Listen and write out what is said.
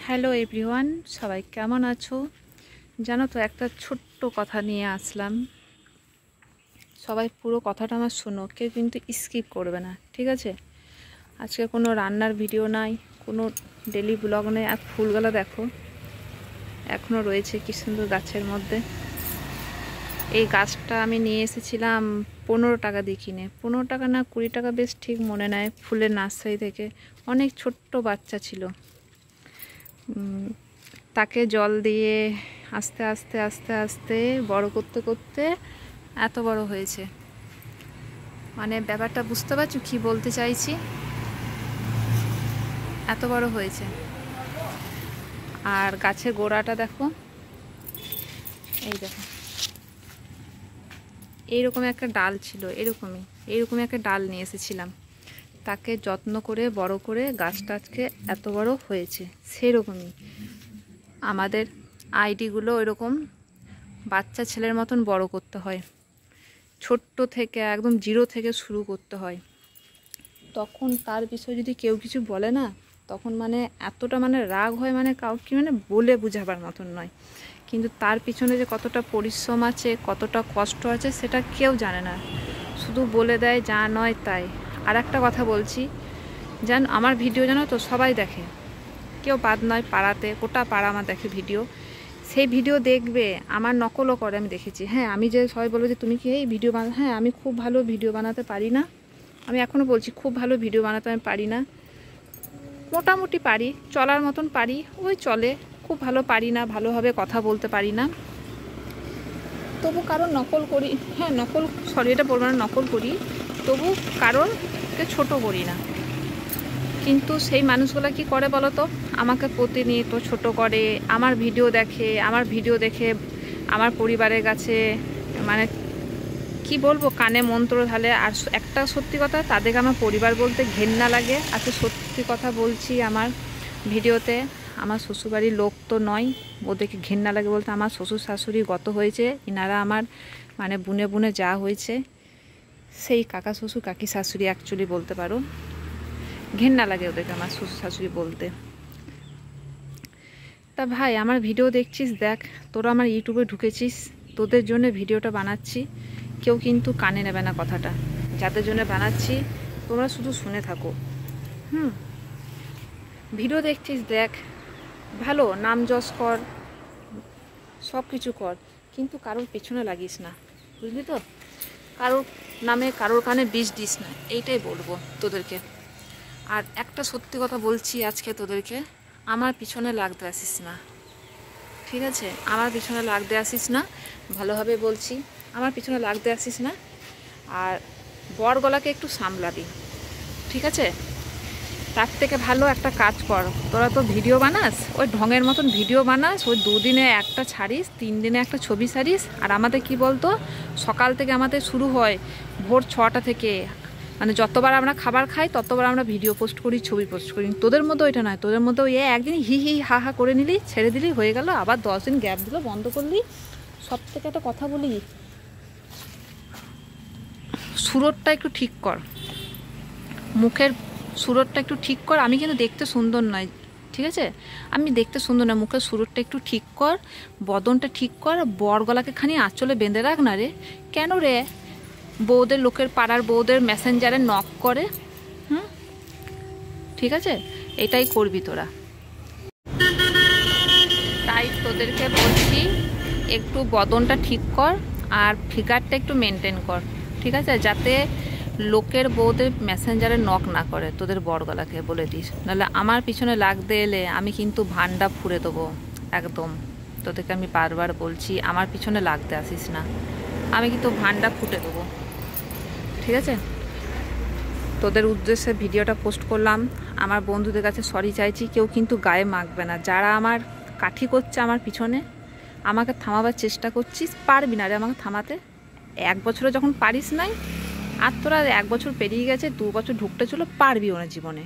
Hello everyone, সবাই কেমন আছো? জানো তো, একটা ছোট্ট কথা নিয়ে আসলাম। সবাই পুরো কথাটা আমার শোনো, কেউ কিন্তু স্কিপ করবে না, ঠিক আছে? আজকে কোনো রান্নার ভিডিও নাই, কোনো ডেলি ব্লগ নেই। আর ফুলগুলো দেখো এখনও রয়েছে কি সুন্দর গাছের মধ্যে। এই গাছটা আমি নিয়ে এসেছিলাম 15 টাকা দিয়ে কিনে, 15 টাকা না 20 টাকা, বেশ ঠিক মনে নাই, ফুলের নার্সারি থেকে। অনেক ছোট্ট বাচ্চা ছিল, তাকে জল দিয়ে আস্তে আস্তে আস্তে আস্তে বড় করতে করতে এত বড় হয়েছে। মানে ব্যাপারটা বুঝতে পারছো কি বলতে চাইছি? এত বড় হয়েছে। আর গাছের গোড়াটা দেখো, এই দেখো, এইরকম একটা ডাল ছিল, এইরকমই একটা ডাল নিয়ে এসেছিলাম। তাকে যত্ন করে বড় করে গাছটা আজকে এত বড় হয়েছে। সেরকমই আমাদের আইডিগুলো ওইরকম বাচ্চা ছেলের মতন বড় করতে হয়, ছোট্ট থেকে একদম জিরো থেকে শুরু করতে হয়। তখন তার বিষয়ে যদি কেউ কিছু বলে না, তখন মানে এতটা মানে রাগ হয়, মানে কাউকে মানে বলে বোঝাবার মতন নয়। কিন্তু তার পিছনে যে কতটা পরিশ্রম আছে, কতটা কষ্ট আছে, সেটা কেউ জানে না। শুধু বলে দেয় যা নয় তাই। আর একটা কথা বলছি, আমার ভিডিও জানো তো সবাই দেখে, কেউ বাদ নয়। পাড়াতে গোটা পাড়া আমার দেখে ভিডিও। সেই ভিডিও দেখবে, আমার নকলও করে, আমি দেখেছি। হ্যাঁ, আমি যে সবাই বলবো যে তুমি কি এই ভিডিও বানা, হ্যাঁ আমি খুব ভালো ভিডিও বানাতে পারি না। আমি এখনও বলছি খুব ভালো ভিডিও বানাতে আমি পারি না। মোটামুটি পারি, চলার মতন পারি, ওই চলে। খুব ভালো পারি না, ভালোভাবে কথা বলতে পারি না। তবু কারণ নকল করি, হ্যাঁ নকল, সরি এটা বলবো না, নকল করি, তবু কারণকে ছোট করি না। কিন্তু সেই মানুষগুলো কি করে বলো তো, আমাকে প্রতিনিয়ত ছোট করে। আমার ভিডিও দেখে আমার পরিবারের কাছে মানে কি বলবো, কানে মন্ত্র ঢালে। আর একটা সত্যি কথা, তাদেরকে আমার পরিবার বলতে ঘেন্না লাগে। আচ্ছা সত্যি কথা বলছি, আমার ভিডিওতে আমার শ্বশুরবাড়ির লোক তো নয়, ওদেরকে ঘেন্না লাগে বলতে আমার শ্বশুর শাশুড়ি গত হয়েছে, ইনারা আমার মানে বুনে বুনে যা হয়েছে, সেই কাকা শ্বশুর কাকি শাশুড়ি অ্যাকচুয়ালি বলতে পারো। ঘেন্না লাগে ওদেরকে আমার শ্বশুর শাশুড়ি বলতে। তা ভাই, আমার ভিডিও দেখছিস, দেখ, তোরা আমার ইউটিউবে ঢুকেছিস, তোদের জন্য ভিডিওটা বানাচ্ছি। কেউ কিন্তু কানে নেবে না কথাটা, যাদের জন্য বানাচ্ছি তোমরা শুধু শুনে থাকো। ভিডিও দেখছিস, দেখ, ভালো নাম যশ কর, সব কিছু কর, কিন্তু কারোর পেছনে লাগিস না, বুঝলি তো? কারোর নামে কারোর কানে বিষ দিস না, এইটাই বলবো তোদেরকে। আর একটা সত্যি কথা বলছি আজকে তোদেরকে, আমার পিছনে লাগতে আসিস না, ঠিক আছে? আমার পিছনে লাগতে আসিস না, ভালোভাবে বলছি, আমার পিছনে লাগতে আসিস না। আর বর গলাকে একটু সামলাবি, ঠিক আছে? তার থেকে ভালো একটা কাজ কর, তোরা তো ভিডিও বানাস, ওই ঢঙের মতন ভিডিও বানাস, ওই 2 দিনে একটা ছাড়িস, 3 দিনে একটা ছবি ছাড়িস। আর আমাদের কি বলতো, সকাল থেকে আমাদের শুরু হয় ভোর 6টা থেকে, মানে যতবার আমরা খাবার খাই ততবার আমরা ভিডিও পোস্ট করি, ছবি পোস্ট করি। তোদের মধ্যে ওইটা নয়, তোদের মধ্যে ওই একদিন হি হি হা হা করে নিলি, ছেড়ে দিলি, হয়ে গেল, আবার 10 দিন গ্যাপ দিল, বন্ধ করলি। সব থেকে একটা কথা বলি, সুরটটা একটু ঠিক কর, মুখের সুরটটা একটু ঠিক কর। আমি কিন্তু দেখতে সুন্দর নয়, ঠিক আছে? আমি দেখতে সুন্দর না, মুখের সুরটটা একটু ঠিক কর, বদনটা ঠিক কর। বর গলাকে খানি আঁচলে বেঁধে রাখ না রে। কেন রে? বউদের, লোকের পাড়ার বউদের মেসেঞ্জারে নক করে, ঠিক আছে? এটাই করবি তোরা। তাই তোদেরকে বলছি, একটু বদনটা ঠিক কর আর ফিগারটা একটু মেনটেন কর, ঠিক আছে? যাতে লোকের বউদের মেসেঞ্জারে নক না করে, তোদের বরগলাকে বলে দিস। নাহলে আমার পিছনে লাগতে এলে আমি কিন্তু ভান্ডা ফুঁড়ে দেবো একদম। তোদেরকে আমি বারবার বলছি, আমার পিছনে লাগতে আসিস না, আমি কিন্তু ভান্ডা ফুটে দেবো, ঠিক আছে? তোদের উদ্দেশ্যে ভিডিওটা পোস্ট করলাম। আমার বন্ধুদের কাছে সরি চাইছি, কেউ কিন্তু গায়ে মাখবে না। যারা আমার কাঠি করছে আমার পিছনে, আমাকে থামাবার চেষ্টা করছিস, পারবি না রে আমাকে থামাতে। 1 বছরে যখন পারিস নাই, আর তোরা 1 বছর পেরিয়ে গেছে, 2 বছর ঢুকতে চলো, পারবিও না জীবনে।